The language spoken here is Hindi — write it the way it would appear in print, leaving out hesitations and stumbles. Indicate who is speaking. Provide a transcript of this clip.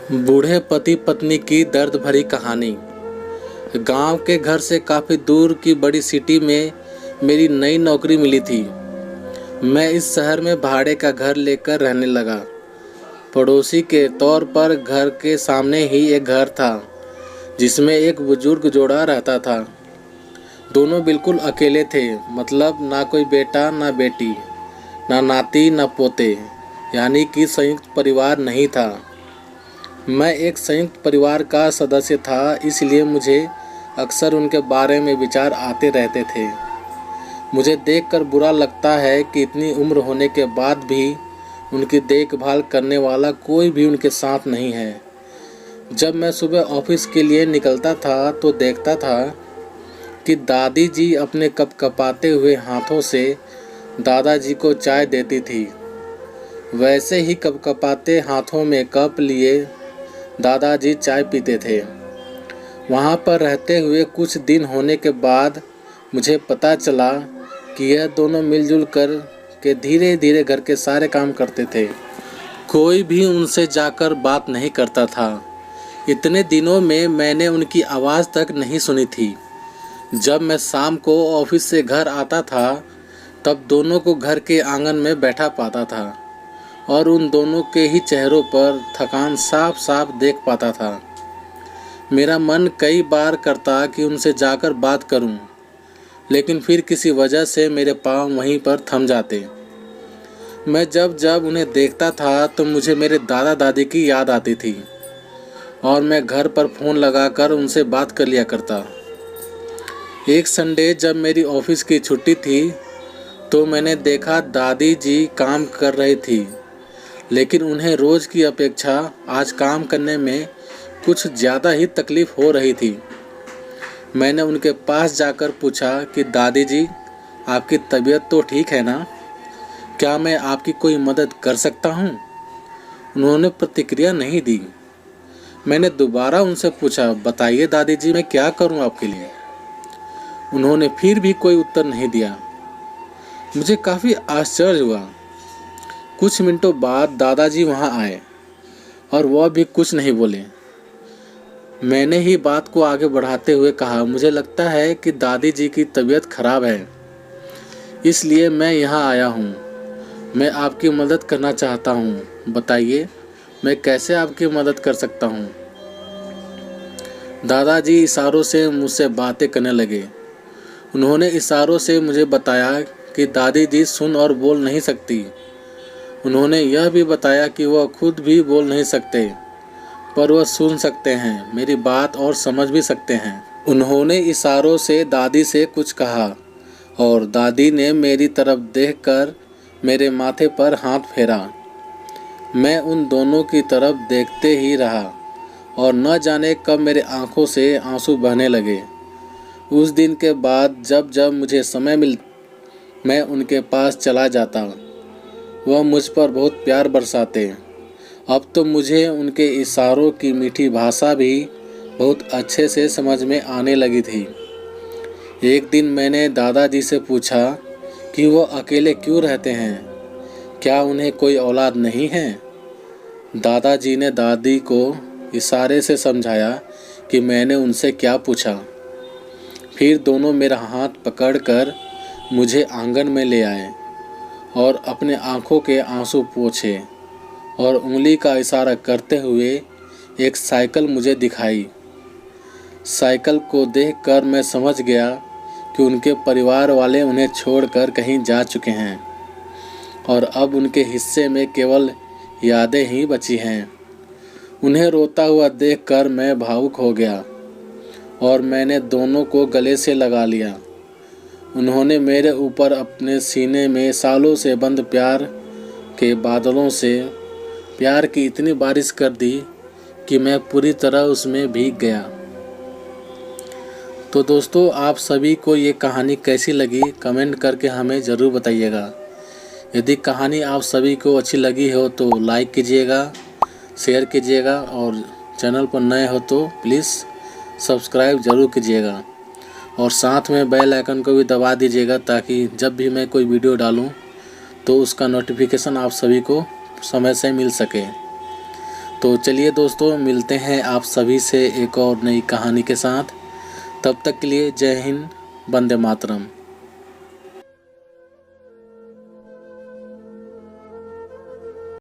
Speaker 1: बूढ़े पति पत्नी की दर्द भरी कहानी। गांव के घर से काफ़ी दूर की बड़ी सिटी में मेरी नई नौकरी मिली थी। मैं इस शहर में भाड़े का घर लेकर रहने लगा। पड़ोसी के तौर पर घर के सामने ही एक घर था जिसमें एक बुजुर्ग जोड़ा रहता था। दोनों बिल्कुल अकेले थे, मतलब ना कोई बेटा ना बेटी, ना नाती ना पोते, यानी कि संयुक्त परिवार नहीं था। मैं एक संयुक्त परिवार का सदस्य था, इसलिए मुझे अक्सर उनके बारे में विचार आते रहते थे। मुझे देखकर बुरा लगता है कि इतनी उम्र होने के बाद भी उनकी देखभाल करने वाला कोई भी उनके साथ नहीं है। जब मैं सुबह ऑफिस के लिए निकलता था तो देखता था कि दादी जी अपने कपकपाते हुए हाथों से दादाजी को चाय देती थी। वैसे ही कपकपाते हाथों में कप लिए दादाजी चाय पीते थे। वहाँ पर रहते हुए कुछ दिन होने के बाद मुझे पता चला कि यह दोनों मिलजुल कर के धीरे धीरे घर के सारे काम करते थे। कोई भी उनसे जाकर बात नहीं करता था। इतने दिनों में मैंने उनकी आवाज़ तक नहीं सुनी थी। जब मैं शाम को ऑफिस से घर आता था तब दोनों को घर के आंगन में बैठा पाता था और उन दोनों के ही चेहरों पर थकान साफ साफ देख पाता था। मेरा मन कई बार करता कि उनसे जाकर बात करूं, लेकिन फिर किसी वजह से मेरे पांव वहीं पर थम जाते। मैं जब जब उन्हें देखता था तो मुझे मेरे दादा दादी की याद आती थी और मैं घर पर फ़ोन लगाकर उनसे बात कर लिया करता। एक संडे जब मेरी ऑफिस की छुट्टी थी तो मैंने देखा दादी जी काम कर रही थी, लेकिन उन्हें रोज़ की अपेक्षा आज काम करने में कुछ ज़्यादा ही तकलीफ़ हो रही थी। मैंने उनके पास जाकर पूछा कि दादी जी, आपकी तबीयत तो ठीक है ना? क्या मैं आपकी कोई मदद कर सकता हूँ? उन्होंने प्रतिक्रिया नहीं दी। मैंने दोबारा उनसे पूछा, बताइए दादी जी, मैं क्या करूँ आपके लिए? उन्होंने फिर भी कोई उत्तर नहीं दिया। मुझे काफ़ी आश्चर्य हुआ। कुछ मिनटों बाद दादाजी वहाँ आए और वह भी कुछ नहीं बोले। मैंने ही बात को आगे बढ़ाते हुए कहा, मुझे लगता है कि दादी जी की तबीयत खराब है, इसलिए मैं यहाँ आया हूँ। मैं आपकी मदद करना चाहता हूँ। बताइए मैं कैसे आपकी मदद कर सकता हूँ? दादाजी इशारों से मुझसे बातें करने लगे। उन्होंने इशारों से मुझे बताया कि दादी जी सुन और बोल नहीं सकती। उन्होंने यह भी बताया कि वह खुद भी बोल नहीं सकते, पर वह सुन सकते हैं मेरी बात और समझ भी सकते हैं। उन्होंने इशारों से दादी से कुछ कहा और दादी ने मेरी तरफ देखकर मेरे माथे पर हाथ फेरा। मैं उन दोनों की तरफ देखते ही रहा और न जाने कब मेरे आंखों से आंसू बहने लगे। उस दिन के बाद जब जब मुझे समय मिल मैं उनके पास चला जाता। वह मुझ पर बहुत प्यार बरसाते। अब तो मुझे उनके इशारों की मीठी भाषा भी बहुत अच्छे से समझ में आने लगी थी। एक दिन मैंने दादाजी से पूछा कि वह अकेले क्यों रहते हैं, क्या उन्हें कोई औलाद नहीं है? दादाजी ने दादी को इशारे से समझाया कि मैंने उनसे क्या पूछा। फिर दोनों मेरा हाथ पकड़कर मुझे आंगन में ले आए और अपने आँखों के आंसू पोंछे और उंगली का इशारा करते हुए एक साइकिल मुझे दिखाई। साइकिल को देखकर मैं समझ गया कि उनके परिवार वाले उन्हें छोड़कर कहीं जा चुके हैं और अब उनके हिस्से में केवल यादें ही बची हैं। उन्हें रोता हुआ देखकर मैं भावुक हो गया और मैंने दोनों को गले से लगा लिया। उन्होंने मेरे ऊपर अपने सीने में सालों से बंद प्यार के बादलों से प्यार की इतनी बारिश कर दी कि मैं पूरी तरह उसमें भीग गया। तो दोस्तों, आप सभी को ये कहानी कैसी लगी कमेंट करके हमें ज़रूर बताइएगा। यदि कहानी आप सभी को अच्छी लगी हो तो लाइक कीजिएगा, शेयर कीजिएगा और चैनल पर नए हो तो प्लीज़ सब्सक्राइब ज़रूर कीजिएगा और साथ में बेल आइकन को भी दबा दीजिएगा ताकि जब भी मैं कोई वीडियो डालूं तो उसका नोटिफिकेशन आप सभी को समय से मिल सके। तो चलिए दोस्तों, मिलते हैं आप सभी से एक और नई कहानी के साथ। तब तक के लिए जय हिंद, वंदे मातरम।